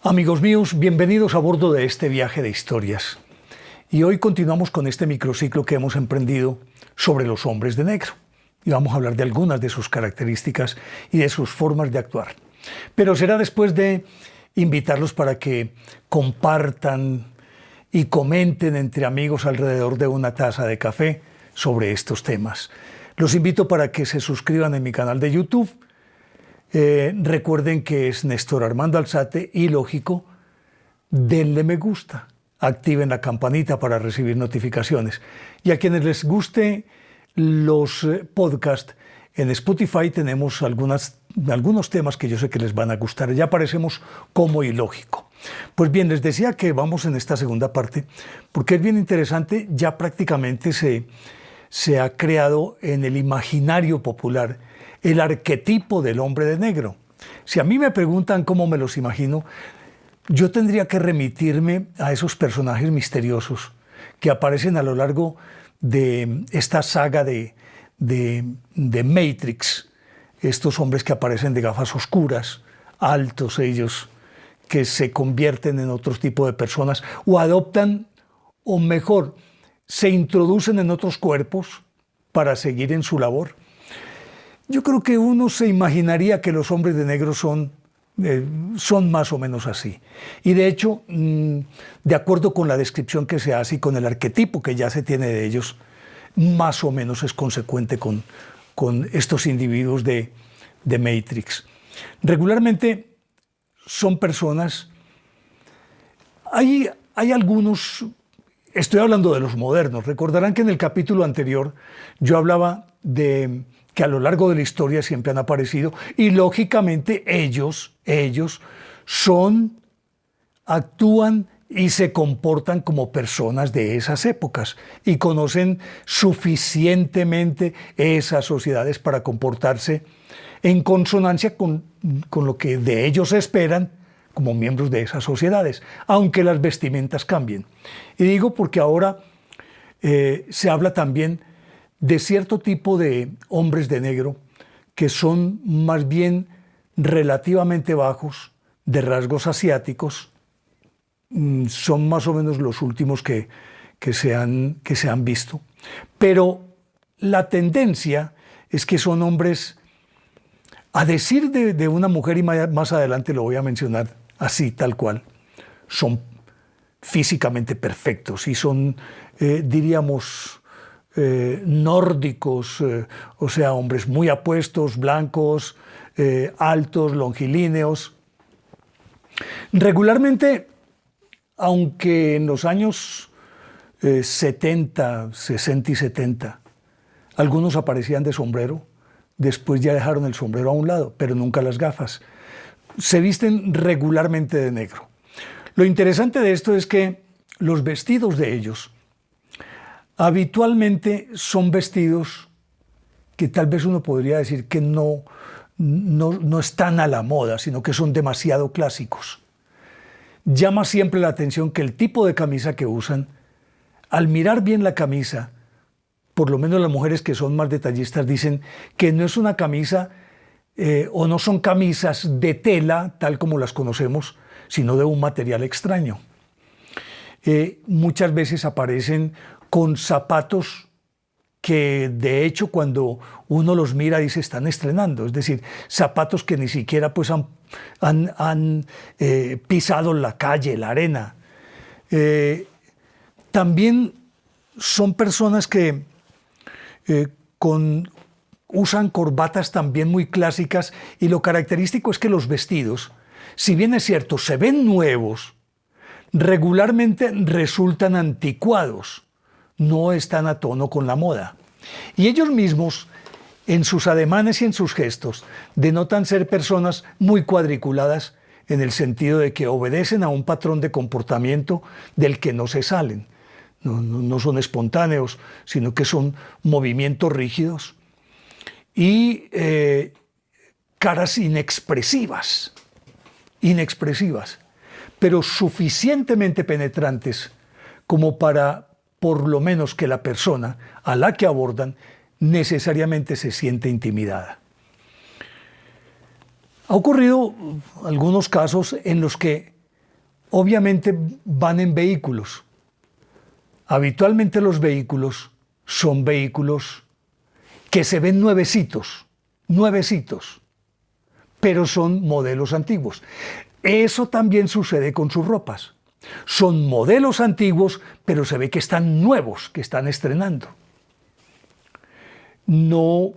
Amigos míos, bienvenidos a bordo de este viaje de historias. Y hoy continuamos con este microciclo que hemos emprendido sobre los hombres de negro. Y vamos a hablar de algunas de sus características y de sus formas de actuar. Pero será después de invitarlos para que compartan y comenten entre amigos alrededor de una taza de café sobre estos temas. Los invito para que se suscriban en mi canal de YouTube. Recuerden que es Néstor Armando Alzate y lógico, denle me gusta, activen la campanita para recibir notificaciones. Y a quienes les guste los podcasts, en Spotify tenemos algunos temas que yo sé que les van a gustar. Ya aparecemos como ilógico. Pues bien, les decía que vamos en esta segunda parte porque es bien interesante. Ya prácticamente se ha creado en el imaginario popular el arquetipo del hombre de negro. Si a mí me preguntan cómo me los imagino, yo tendría que remitirme a esos personajes misteriosos que aparecen a lo largo de esta saga de Matrix. Estos hombres que aparecen de gafas oscuras, altos ellos, que se convierten en otro tipo de personas o adoptan, o mejor, se introducen en otros cuerpos para seguir en su labor. Yo creo que uno se imaginaría que los hombres de negro son más o menos así. Y de hecho, de acuerdo con la descripción que se hace y con el arquetipo que ya se tiene de ellos, más o menos es consecuente con estos individuos de Matrix. Regularmente son personas, hay algunos, estoy hablando de los modernos, recordarán que en el capítulo anterior yo hablaba de que a lo largo de la historia siempre han aparecido y lógicamente ellos actúan y se comportan como personas de esas épocas y conocen suficientemente esas sociedades para comportarse en consonancia con lo que de ellos esperan como miembros de esas sociedades, aunque las vestimentas cambien. Y digo porque ahora se habla también de cierto tipo de hombres de negro que son más bien relativamente bajos, de rasgos asiáticos, son más o menos los últimos que se han visto. Pero la tendencia es que son hombres, a decir de una mujer, y más adelante lo voy a mencionar así, tal cual, son físicamente perfectos y son, diríamos, nórdicos, o sea, hombres muy apuestos, blancos, altos, longilíneos. Regularmente, aunque en los años 70, 60 y 70, algunos aparecían de sombrero, después ya dejaron el sombrero a un lado, pero nunca las gafas. Se visten regularmente de negro. Lo interesante de esto es que los vestidos de ellos habitualmente son vestidos que tal vez uno podría decir que no están a la moda, sino que son demasiado clásicos. Llama siempre la atención que el tipo de camisa que usan, al mirar bien la camisa, por lo menos las mujeres que son más detallistas dicen que no es una camisa o no son camisas de tela tal como las conocemos, sino de un material extraño. Muchas veces aparecen con zapatos que de hecho cuando uno los mira dice están estrenando, es decir, zapatos que ni siquiera pues han pisado la calle, la arena. También son personas que usan corbatas también muy clásicas y lo característico es que los vestidos, si bien es cierto, se ven nuevos, regularmente resultan anticuados. No están a tono con la moda. Y ellos mismos, en sus ademanes y en sus gestos, denotan ser personas muy cuadriculadas en el sentido de que obedecen a un patrón de comportamiento del que no se salen. No son espontáneos, sino que son movimientos rígidos y caras inexpresivas, pero suficientemente penetrantes como para por lo menos que la persona a la que abordan necesariamente se siente intimidada. Ha ocurrido algunos casos en los que obviamente van en vehículos. Habitualmente los vehículos son vehículos que se ven nuevecitos, pero son modelos antiguos. Eso también sucede con sus ropas. Son modelos antiguos, pero se ve que están nuevos, que están estrenando. No,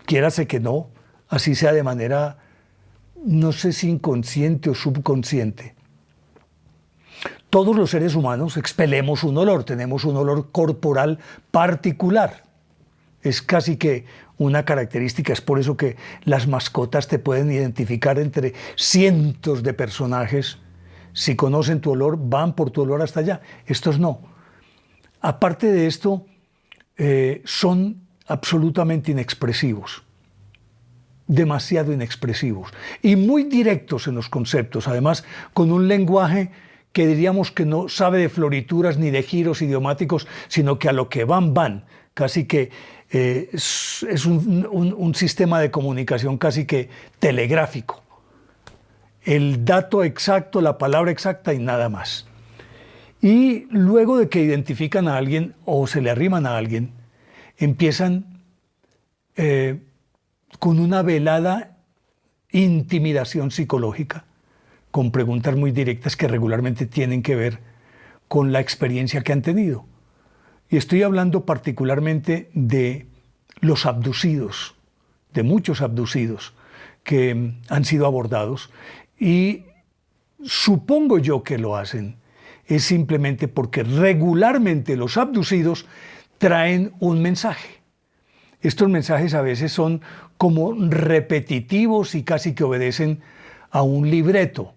quiérase que no, así sea de manera, no sé si inconsciente o subconsciente. Todos los seres humanos expelemos un olor, tenemos un olor corporal particular. Es casi que una característica, es por eso que las mascotas te pueden identificar entre cientos de personajes. Si conocen tu olor, van por tu olor hasta allá. Estos no. Aparte de esto, son absolutamente inexpresivos, demasiado inexpresivos y muy directos en los conceptos, además con un lenguaje que diríamos que no sabe de florituras ni de giros idiomáticos, sino que a lo que van, casi que es un sistema de comunicación casi que telegráfico. El dato exacto, la palabra exacta y nada más. Y luego de que identifican a alguien o se le arriman a alguien, empiezan con una velada intimidación psicológica, con preguntas muy directas que regularmente tienen que ver con la experiencia que han tenido. Y estoy hablando particularmente de los abducidos, de muchos abducidos que han sido abordados, y supongo yo que lo hacen es simplemente porque regularmente los abducidos traen un mensaje. Estos mensajes a veces son como repetitivos y casi que obedecen a un libreto.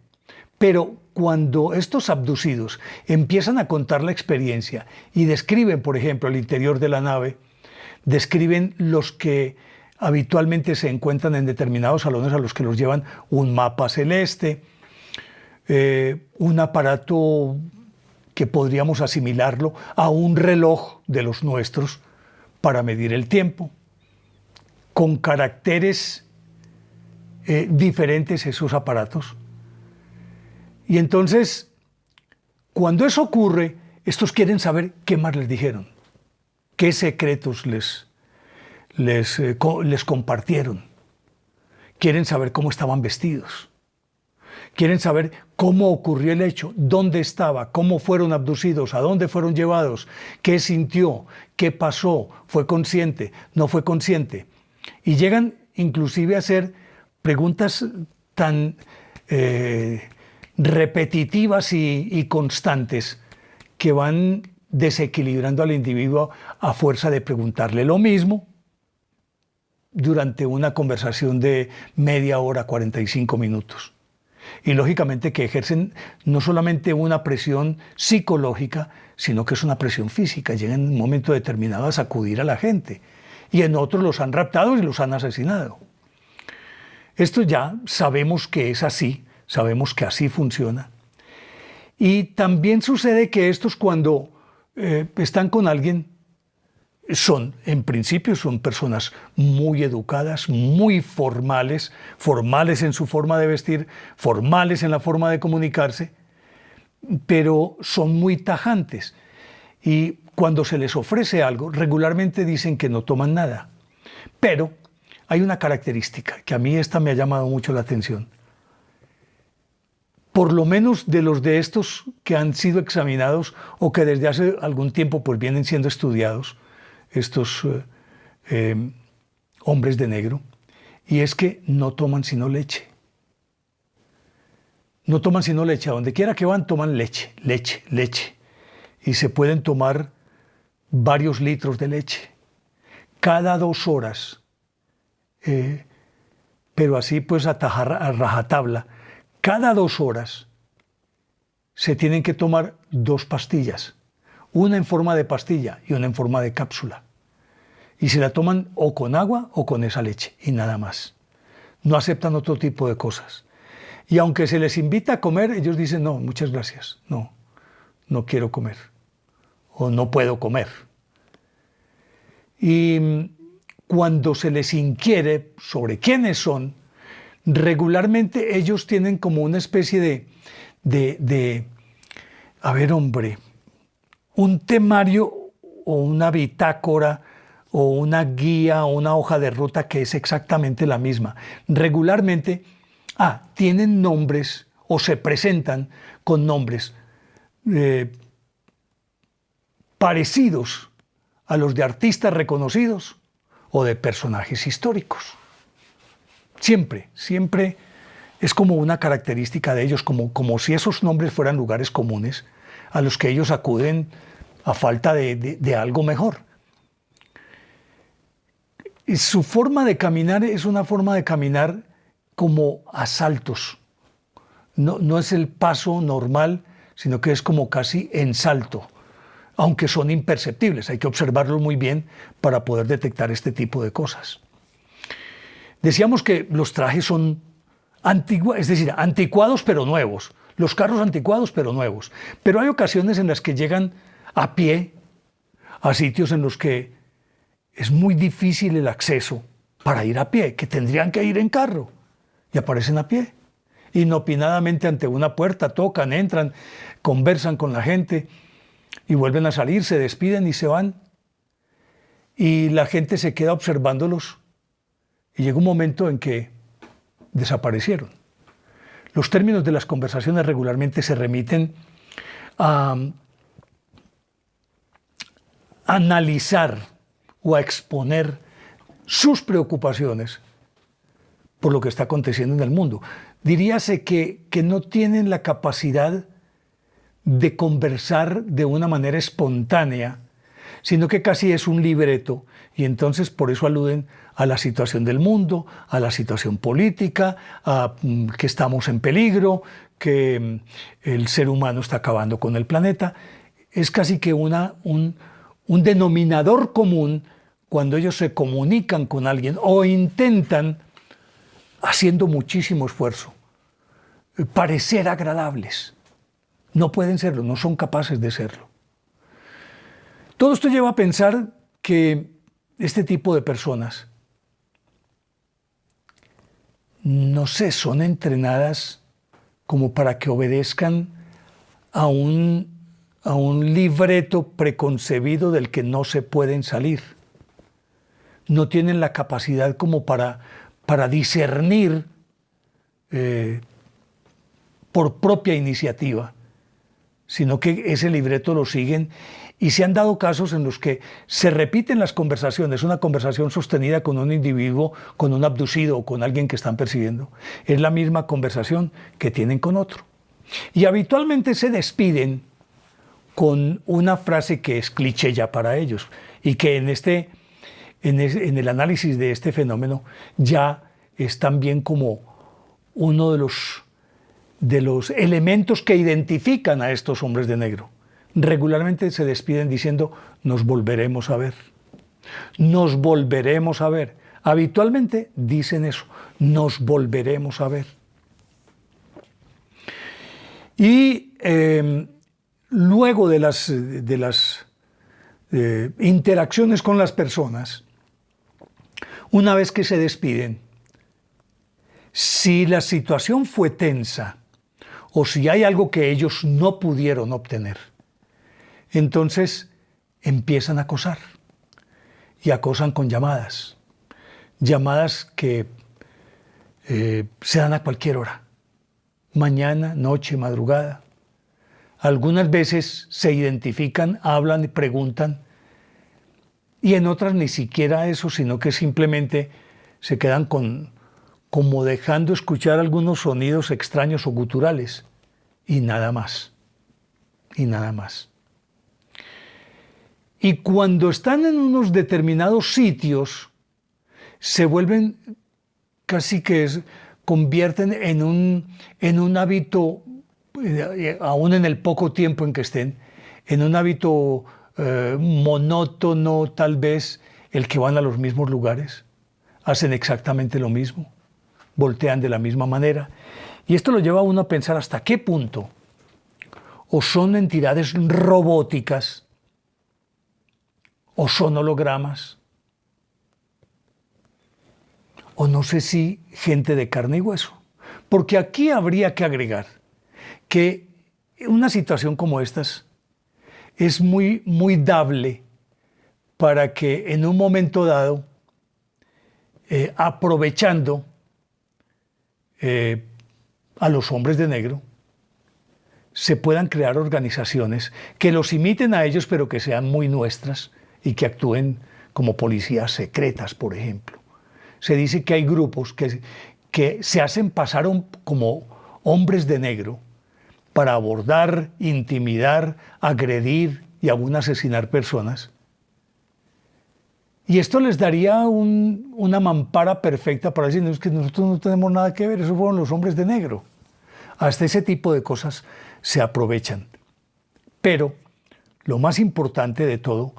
Pero cuando estos abducidos empiezan a contar la experiencia y describen, por ejemplo, el interior de la nave, describen los que habitualmente se encuentran en determinados salones a los que los llevan un mapa celeste, un aparato que podríamos asimilarlo a un reloj de los nuestros para medir el tiempo, con caracteres diferentes esos aparatos. Y entonces, cuando eso ocurre, estos quieren saber qué más les dijeron, qué secretos les compartieron. Quieren saber cómo estaban vestidos. Quieren saber cómo ocurrió el hecho, dónde estaba, cómo fueron abducidos, a dónde fueron llevados, qué sintió, qué pasó, fue consciente, no fue consciente. Y llegan inclusive a hacer preguntas tan repetitivas y constantes que van desequilibrando al individuo a fuerza de preguntarle lo mismo durante una conversación de media hora, 45 minutos. Y lógicamente que ejercen no solamente una presión psicológica, sino que es una presión física. Llegan en un momento determinado a sacudir a la gente. Y en otros los han raptado y los han asesinado. Esto ya sabemos que es así, sabemos que así funciona. Y también sucede que estos cuando están con alguien, en principio son personas muy educadas, muy formales, formales en su forma de vestir, formales en la forma de comunicarse, pero son muy tajantes. Y cuando se les ofrece algo, regularmente dicen que no toman nada. Pero hay una característica que a mí esta me ha llamado mucho la atención. Por lo menos de estos que han sido examinados o que desde hace algún tiempo pues vienen siendo estudiados, estos hombres de negro, y es que no toman sino leche. No toman sino leche. A donde quiera que van toman leche, leche, leche. Y se pueden tomar varios litros de leche cada 2 horas. Pero así pues a rajatabla. Cada 2 horas se tienen que tomar 2 pastillas. Una en forma de pastilla y una en forma de cápsula. Y se la toman o con agua o con esa leche y nada más. No aceptan otro tipo de cosas. Y aunque se les invita a comer, ellos dicen, no, muchas gracias, no quiero comer o no puedo comer. Y cuando se les inquiere sobre quiénes son, regularmente ellos tienen como una especie a ver, hombre, un temario o una bitácora o una guía o una hoja de ruta que es exactamente la misma. Regularmente, tienen nombres o se presentan con nombres parecidos a los de artistas reconocidos o de personajes históricos. Siempre, siempre es como una característica de ellos, como si esos nombres fueran lugares comunes a los que ellos acuden a falta de algo mejor. Y su forma de caminar es una forma de caminar como a saltos. No es el paso normal, sino que es como casi en salto, aunque son imperceptibles. Hay que observarlos muy bien para poder detectar este tipo de cosas. Decíamos que los trajes son es decir, anticuados pero nuevos. Los carros anticuados pero nuevos. Pero hay ocasiones en las que llegan a pie a sitios en los que es muy difícil el acceso para ir a pie, que tendrían que ir en carro, y aparecen a pie. Inopinadamente ante una puerta, tocan, entran, conversan con la gente y vuelven a salir, se despiden y se van. Y la gente se queda observándolos y llega un momento en que desaparecieron. Los términos de las conversaciones regularmente se remiten a analizar o a exponer sus preocupaciones por lo que está aconteciendo en el mundo. Diríase que no tienen la capacidad de conversar de una manera espontánea, sino que casi es un libreto, y entonces por eso aluden a la situación del mundo, a la situación política, a que estamos en peligro, que el ser humano está acabando con el planeta. Es casi que un denominador común cuando ellos se comunican con alguien o intentan, haciendo muchísimo esfuerzo, parecer agradables. No pueden serlo, no son capaces de serlo. Todo esto lleva a pensar que este tipo de personas, no sé, son entrenadas como para que obedezcan a un libreto preconcebido del que no se pueden salir. No tienen la capacidad como para discernir por propia iniciativa, sino que ese libreto lo siguen, y se han dado casos en los que se repiten las conversaciones, una conversación sostenida con un individuo, con un abducido o con alguien que están persiguiendo. Es la misma conversación que tienen con otro. Y habitualmente se despiden con una frase que es cliché ya para ellos y que en el análisis de este fenómeno ya es también como uno de los elementos que identifican a estos hombres de negro. Regularmente se despiden diciendo: nos volveremos a ver. Nos volveremos a ver. Habitualmente dicen eso: nos volveremos a ver. Y luego de las interacciones con las personas, una vez que se despiden, si la situación fue tensa o si hay algo que ellos no pudieron obtener, entonces empiezan a acosar, y acosan con llamadas que se dan a cualquier hora, mañana, noche, madrugada. Algunas veces se identifican, hablan y preguntan, y en otras ni siquiera eso, sino que simplemente se quedan como dejando escuchar algunos sonidos extraños o guturales, y nada más, y nada más. Y cuando están en unos determinados sitios, se vuelven casi que convierten en un hábito, aún en el poco tiempo en que estén, en un hábito monótono tal vez, el que van a los mismos lugares, hacen exactamente lo mismo, voltean de la misma manera. Y esto lo lleva a uno a pensar hasta qué punto o son entidades robóticas o son hologramas, o no sé si gente de carne y hueso. Porque aquí habría que agregar que una situación como estas es muy, muy dable para que en un momento dado, aprovechando a los hombres de negro, se puedan crear organizaciones que los imiten a ellos, pero que sean muy nuestras y que actúen como policías secretas, por ejemplo. Se dice que hay grupos que se hacen pasar como hombres de negro para abordar, intimidar, agredir y aún asesinar personas. Y esto les daría una mampara perfecta para decir, no, es que nosotros no tenemos nada que ver, esos fueron los hombres de negro. Hasta ese tipo de cosas se aprovechan. Pero lo más importante de todo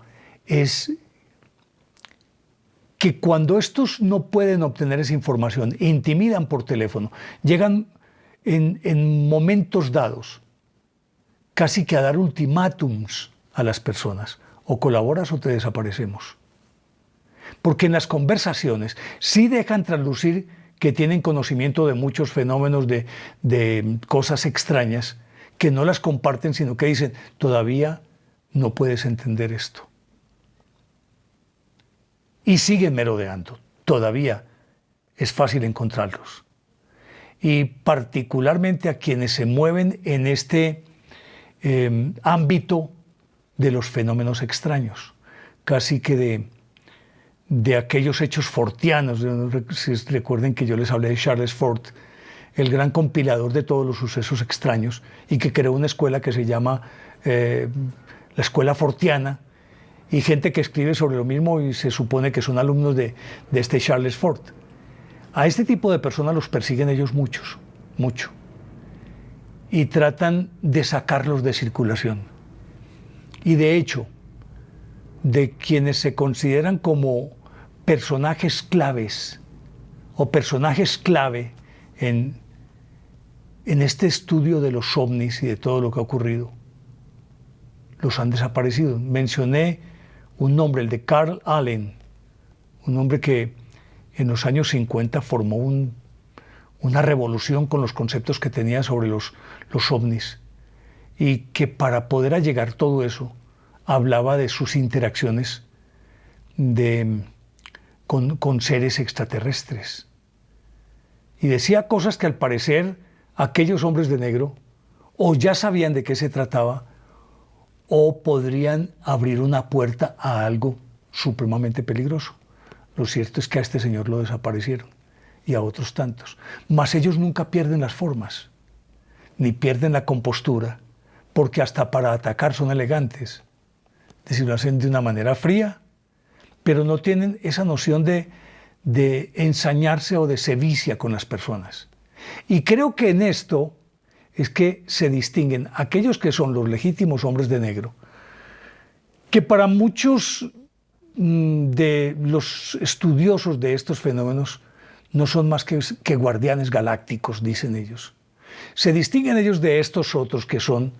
es que cuando estos no pueden obtener esa información, intimidan por teléfono, llegan en momentos dados casi que a dar ultimátums a las personas. O colaboras o te desaparecemos. Porque en las conversaciones sí dejan traslucir que tienen conocimiento de muchos fenómenos, de cosas extrañas, que no las comparten, sino que dicen, todavía no puedes entender esto. Y siguen merodeando. Todavía es fácil encontrarlos. Y particularmente a quienes se mueven en este ámbito de los fenómenos extraños, casi que de aquellos hechos fortianos. Si recuerden que yo les hablé de Charles Fort, el gran compilador de todos los sucesos extraños, y que creó una escuela que se llama la Escuela Fortiana, y gente que escribe sobre lo mismo y se supone que son alumnos de este Charles Fort. A este tipo de personas los persiguen ellos mucho, y tratan de sacarlos de circulación. Y de hecho, de quienes se consideran como personajes claves o personajes clave en este estudio de los ovnis y de todo lo que ha ocurrido, los han desaparecido. Mencioné un nombre, el de Carl Allen, un hombre que en los años 50 formó una revolución con los conceptos que tenía sobre los ovnis, y que para poder allegar todo eso hablaba de sus interacciones con seres extraterrestres. Y decía cosas que al parecer aquellos hombres de negro o ya sabían de qué se trataba o podrían abrir una puerta a algo supremamente peligroso. Lo cierto es que a este señor lo desaparecieron y a otros tantos. Mas ellos nunca pierden las formas, ni pierden la compostura, porque hasta para atacar son elegantes. Es decir, lo hacen de una manera fría, pero no tienen esa noción de ensañarse o de sevicia con las personas. Y creo que en esto es que se distinguen aquellos que son los legítimos hombres de negro, que para muchos de los estudiosos de estos fenómenos no son más que guardianes galácticos, dicen ellos. Se distinguen ellos de estos otros que son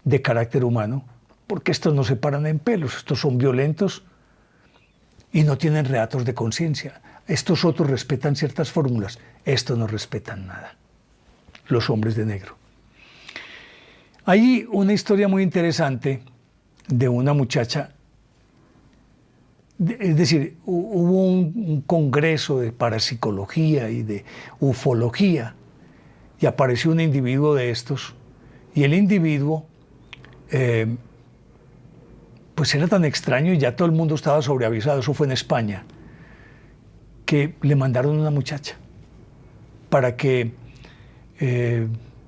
de carácter humano, porque estos no se paran en pelos, estos son violentos y no tienen reatos de conciencia. Estos otros respetan ciertas fórmulas, estos no respetan nada, los hombres de negro. Hay una historia muy interesante de una muchacha, es decir, hubo un congreso de parapsicología y de ufología, y apareció un individuo de estos, y el individuo pues era tan extraño y ya todo el mundo estaba sobreavisado, eso fue en España, que le mandaron una muchacha para que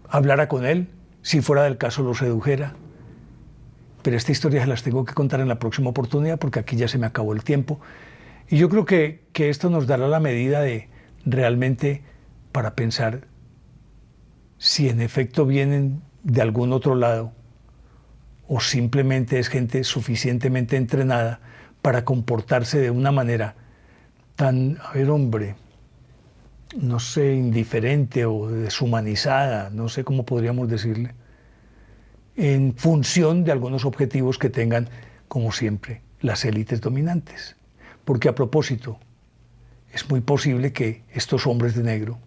hablara con él, si fuera del caso lo sedujera. Pero esta historia se las tengo que contar en la próxima oportunidad porque aquí ya se me acabó el tiempo. Y yo creo que esto nos dará la medida de realmente para pensar si en efecto vienen de algún otro lado o simplemente es gente suficientemente entrenada para comportarse de una manera tan, a ver, hombre, no sé, indiferente o deshumanizada, no sé cómo podríamos decirle, en función de algunos objetivos que tengan, como siempre, las élites dominantes. Porque a propósito, es muy posible que estos hombres de negro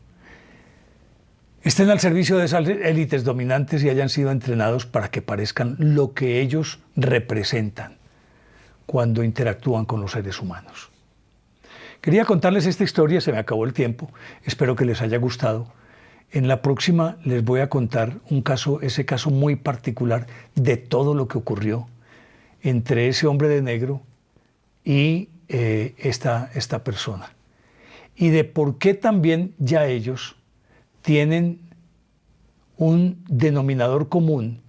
estén al servicio de esas élites dominantes y hayan sido entrenados para que parezcan lo que ellos representan cuando interactúan con los seres humanos. Quería contarles esta historia, se me acabó el tiempo, espero que les haya gustado. En la próxima les voy a contar ese caso muy particular de todo lo que ocurrió entre ese hombre de negro y esta persona. Y de por qué también ya ellos tienen un denominador común,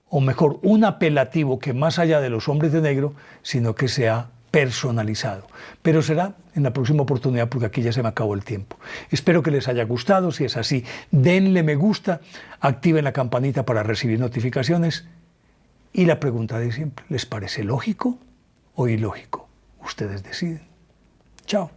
o mejor, un apelativo que más allá de los hombres de negro, sino que sea personalizado. Pero será en la próxima oportunidad porque aquí ya se me acabó el tiempo. Espero que les haya gustado. Si es así, denle me gusta, activen la campanita para recibir notificaciones. Y la pregunta de siempre, ¿les parece lógico o ilógico? Ustedes deciden. Chao.